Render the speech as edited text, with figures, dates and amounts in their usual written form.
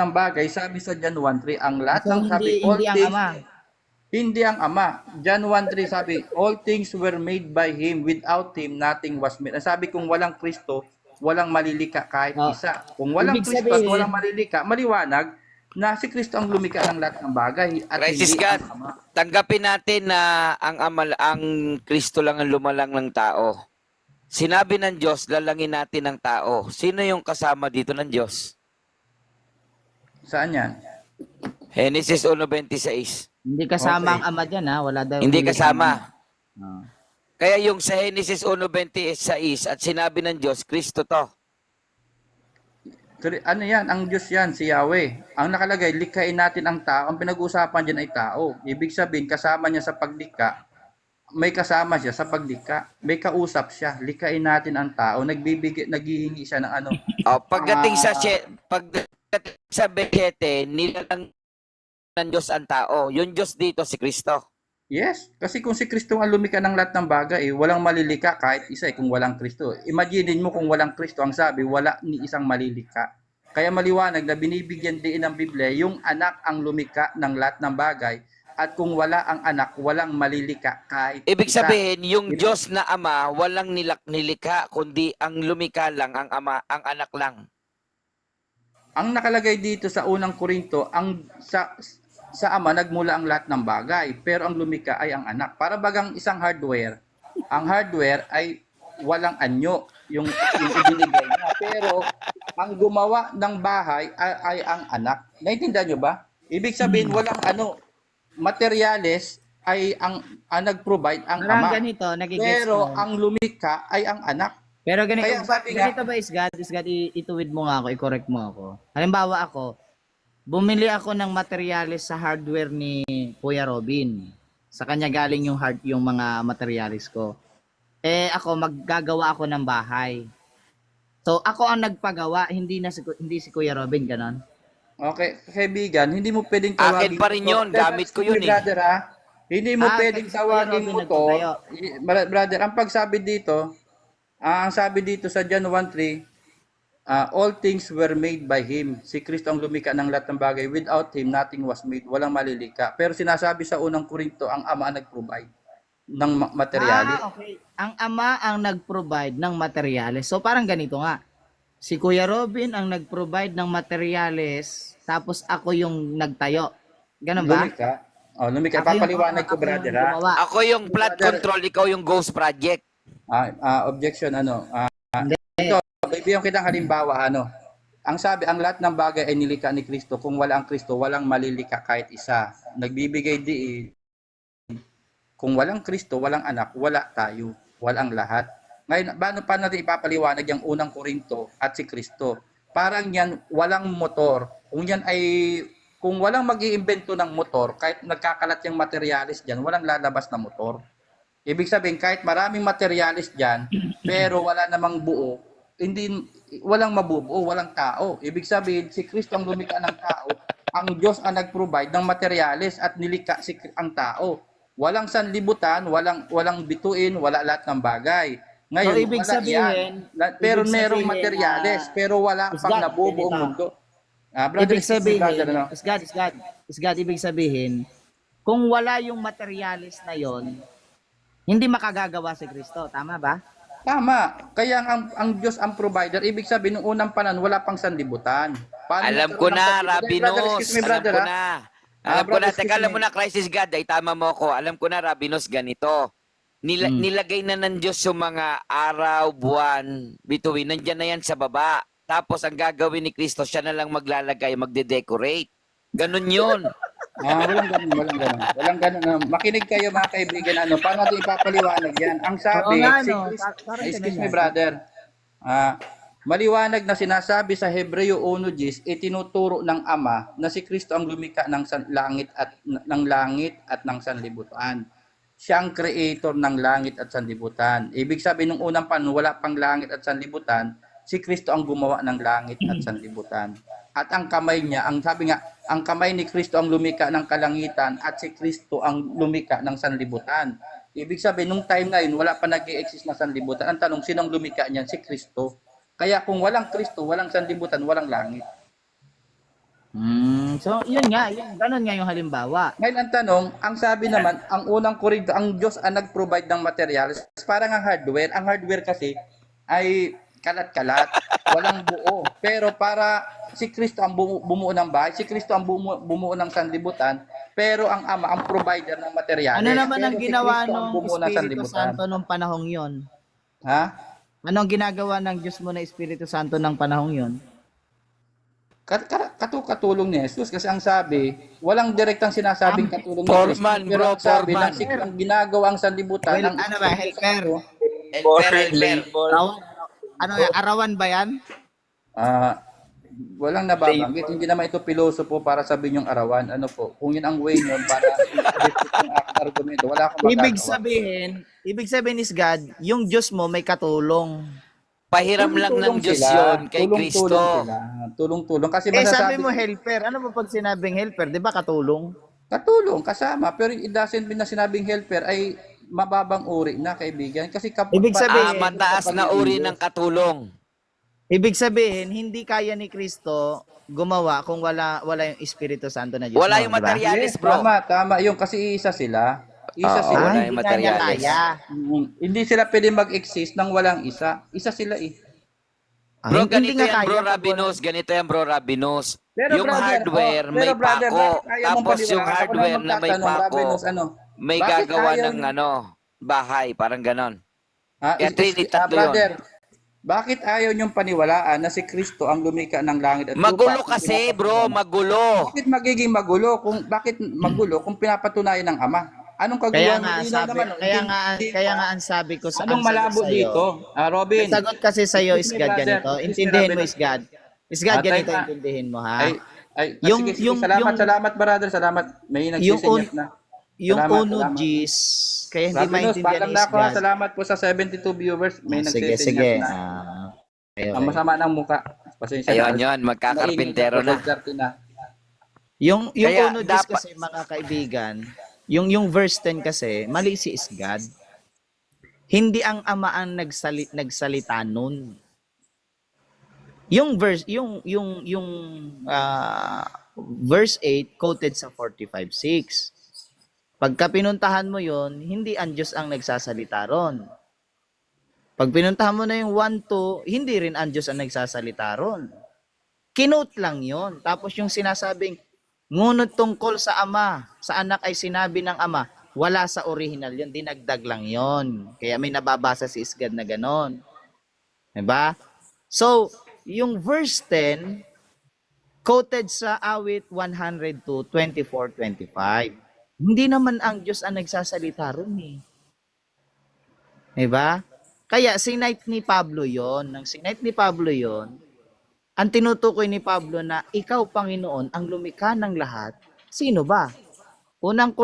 ng bagay, sabi sa John 1:3, ang lahat So ng sabi, hindi all hindi ang things, Ama. hindi ang Ama. John 1:3 sabi, all things were made by Him, without Him, nothing was made. Ang sabi, kung walang Kristo, walang malilika kahit Oh, isa. Kung walang ibig Kristo at walang sabihin, malilika, maliwanag na si Kristo ang lumikha ng lahat ng bagay at Crisis hindi God, ang Ama. tanggapin natin na ang Kristo lang ang lumalang ng tao. Sinabi ng Diyos, lalangin natin ang tao. Sino yung kasama dito ng Diyos? Saan yan? Genesis 1:26. hindi kasama Okay. ang Ama diyan, ha. Wala daw Hindi nilikha ang Ama. kasama. Oh. Kaya yung sa Genesis 1:26 at sinabi ng Diyos, Kristo to. Ano yan? Ang Diyos yan, si Yahweh. Ang nakalagay, likhain natin ang tao. Ang pinag-uusapan dyan ay tao. Ibig sabihin, kasama niya sa paglikha. May kasama siya sa paglikha. May kausap siya. Likhain natin ang tao. Naghihingi siya ng ano. Pagdating sa 27, nilalang ng Diyos ang tao. Yung Diyos dito, si Kristo. Yes, kasi kung si Kristo ang lumikha ng lahat ng bagay, walang malilika kahit isa kung walang Kristo. Imaginin mo kung walang Kristo, ang sabi, wala ni isang malilika. Kaya maliwanag na binibigyan din ng Biblia, yung anak ang lumikha ng lahat ng bagay, at kung wala ang anak, walang malilika kahit Ibig isa. sabihin, yung Diyos na Ama, walang nilikha, kundi ang lumikha lang, ang Ama, ang anak lang. Ang nakalagay dito sa unang Korinto, sa Ama nagmula ang lahat ng bagay, pero ang lumikha ay ang anak. Para bagang isang hardware, ang hardware ay walang anyo, yung ibinigay niya. Pero ang gumawa ng bahay ay ang anak. Naintindihan nyo ba? Ibig sabihin, walang materyales ay ang nag-provide ang Parang Ama. ganito, nagigets Pero ko. ang lumikha ay ang anak. Pero ganito, Kaya sabi nga- ganito ba, Isgad, ituwid mo nga ako, i-correct mo ako. Halimbawa ako, bumili ako ng materyales sa hardware ni Kuya Robin. Sa kanya galing yung mga materyales ko. Ako maggagawa ako ng bahay. So ako ang nagpagawa, hindi si Kuya Robin, ganon. Okay, kaibigan, hindi mo pwedeng Akin tawagin pa rin yun, gamit ko yun eh. Brother, ha? Hindi mo pwedeng kasi si Kuya tawagin Robin motor. nagpatayo. Brother, ang pagsabi dito, ang sabi dito sa John 1:3, all things were made by Him. Si Kristo ang lumikha ng lahat ng bagay. Without Him, nothing was made. Walang malilika. Pero sinasabi sa unang Korinto, ang Ama ang nag-provide ng materyales. Okay. Ang Ama ang nag-provide ng materyales. So parang ganito nga. Si Kuya Robin ang nag-provide ng materyales, tapos ako yung nagtayo. Ganun ba? Lumikha. Lumikha. Ako yung- Papaliwanag ko, ako yung brother, ha? gumawa. Ako yung plant Brother. control, ikaw yung ghost project. Objection, Hindi. bibigyan kitang halimbawa, ang sabi, ang lahat ng bagay ay nilikha ni Kristo. Kung wala ang Kristo, walang malilika kahit isa. Nagbibigay diin. Kung walang Kristo, walang anak, wala tayo. Walang lahat. Ngayon, paano natin ipapaliwanag yung unang Korinto at si Kristo? Parang yan, walang motor. Kung walang mag-iimbento ng motor, kahit nagkakalat yung materialis dyan, walang lalabas na motor. Ibig sabihin, kahit maraming materialis dyan, pero wala namang buo, walang mabubuo, walang tao. Ibig sabihin, si Kristo ang lumikha ng tao, ang Diyos ang nag-provide ng materialis at nilikha ang tao. Walang sanlibutan, walang bituin, wala lahat ng bagay. Ngayon, So, ibig wala sabihin, yan. Pero ibig merong sabihin, materyales, pero wala pang Isgad, nabubuong ganito. mundo. Brother, Ibig sabihin, brother, Isgad, ibig sabihin, kung wala yung materyales na yon, hindi makagagawa si Kristo. Tama ba? Tama. Kaya ang Diyos ang provider. Ibig sabihin, nung unang panahon, wala pang sanlibutan. Alam ko na, Rabinos. Excuse me, Alam brother, ko ha? na. Alam ko brother, na. Teka, excuse alam me. mo na, Crisis God. Ay, tama mo ako. Alam ko na, Rabinos, ganito. Nilagay na ng Diyos yung mga araw, buwan, bituin. Nandyan na yan sa baba. Tapos, ang gagawin ni Kristo, siya na lang maglalagay, magde-decorate. Ganun yun. Walang ganun, walang ganun. Walang ganun. Makinig kayo, mga kaibigan, paano natin ipapaliwanag yan? Ang sabi, Oo nga, si no. Kristo, Parang excuse ganun me, yan. brother. Maliwanag na sinasabi sa Hebreo 1:10, itinuturo ng Ama na si Kristo ang lumikha ng langit at ng sanlibutan. Siya ang creator ng langit at sanlibutan. Ibig sabihin, nung unang panahon, wala pang langit at sanlibutan, si Kristo ang gumawa ng langit at sanlibutan. At ang kamay niya, sabi nga, ang kamay ni Kristo ang lumikha ng kalangitan at si Kristo ang lumikha ng sanlibutan. Ibig sabihin, nung time na yun, wala pa nag-i-exist na sanlibutan. Ang tanong, sino ang lumikha niyan? Si Kristo. Kaya kung walang Kristo, walang sanlibutan, walang langit. So, yun nga, ganun nga yung halimbawa. Ngayon ang tanong, ang sabi naman, ang unang Korinto, ang Diyos ang nag-provide ng materials. Parang ang hardware. Ang hardware kasi ay kalat-kalat, walang buo. Pero para si Kristo ang bumuo ng bahay, si Kristo ang bumuo ng sanlibutan, pero ang Ama ang provider ng materials. Ano naman Pero ang si ginawa Kristo ang ng bumuo ng Espiritu sanlibutan. Santo nung panahong yon? Ha? Anong ginagawa ng Diyos mo na Espiritu Santo ng panahong yon? Katulong ni Jesus kasi ang sabi, walang direktang sinasabing katulong ni Kristo. Foreman, Pero bro, ang sabi foreman. ang ginagawa ang sanlibutan Well, ng ano ba, helper? Helper. Arawan? Ano yan? Arawan ba yan? Walang nababanggit. Hindi naman ito pilosopo para sabihin yung arawan. Ano po, kung yun ang way nun para i-defeat yung aking argumento, wala akong magagawa. Ibig sabihin is God, yung Diyos mo may katulong. Pahiram lang ng Diyos yun kay Kristo. Tulong-tulong. Kasi Eh sabi masasabi mo helper, ano ba pag sinabing helper? Di ba katulong? katulong, kasama. Pero it doesn't mean na sinabing helper ay mababang uri na, kaibigan. Kasi Ibig sabihin, Mataas na uri ng katulong. Ibig sabihin, hindi kaya ni Kristo gumawa kung wala yung Espiritu Santo na Diyos Wala mo, yung di ba? materialis, bro. Tama. Yung kasi isa sila. Isa Oo, sila. wala Hindi yung nga niya materialis. kaya. Hindi sila pwede mag-exist nang walang isa. Isa sila eh. Bro, Hindi ganito nga yan, bro kaya pag Rabinos. Ganito yan, bro Rabinos. Pero Yung brother, hardware pero may brother, pako. bakit ayaw mong Tapos yung paniwalaan? Ako lang hardware na may magtatanong, pako, Rabinos, ano? may Bakit gagawa ayaw ng bahay. Parang ganon. Ha? Kaya Trinity, tatlo yun. Brother, bakit ayaw niyong paniwalaan na si Kristo ang lumikha ng langit at lupa? Magulo Kung kasi, pinapatunayan- bro. Magulo. Bakit magiging magulo? Bakit magulo kung pinapatunayan ng Ama? Anong Kaya kaguluhan? nga Malinaw sabi, naman, oh. kaya nga ang sabi ko sa Anong ang sagot malabo sa'yo, dito? Robin. ang sagot kasi sa iyo is Excuse me, God brother. ganito. Excuse me, Intindihin mo Robin. is God. Is God Time ganito na. intindihin mo ha. Sige, salamat brother, salamat. May nagsisenyas na. Yung Salamat, uno salamat. G's, kaya hindi Rabinos, maintindihan paalam ni na is ako ha. God. Salamat po sa 72 viewers. May Sige, nagsisenyas sige. na. Okay. Ang masama ng muka. Pasensya Ayun na. yun, magkakarpintero na. Yung Kaya uno G's dapat- kasi mga kaibigan, yung verse 10 kasi, mali si is God. Hindi ang Ama ang nagsalita nun. Yung verse verse 8 quoted sa 45:6. Pagka pinuntahan mo 'yon, hindi ang Diyos ang nagsasalita ron. Pag pinuntahan mo na yung 1-2, hindi rin ang Diyos ang nagsasalita ron. Kinote lang 'yon. Tapos yung sinasabing ngunit tungkol sa Ama, sa anak ay sinabi ng Ama, wala sa original 'yon, dinagdag lang 'yon. Kaya may nababasa si Isgad na ganon. 'Di ba? So, yung verse 10 quoted sa awit 102, 24-25. Hindi naman ang Diyos ang nagsasalita ron eh. Diba? Kaya sinight ni Pablo yon. Nang sinight ni Pablo yon, ang tinutukoy ni Pablo na ikaw, Panginoon, ang lumikha ng lahat, sino ba? Unang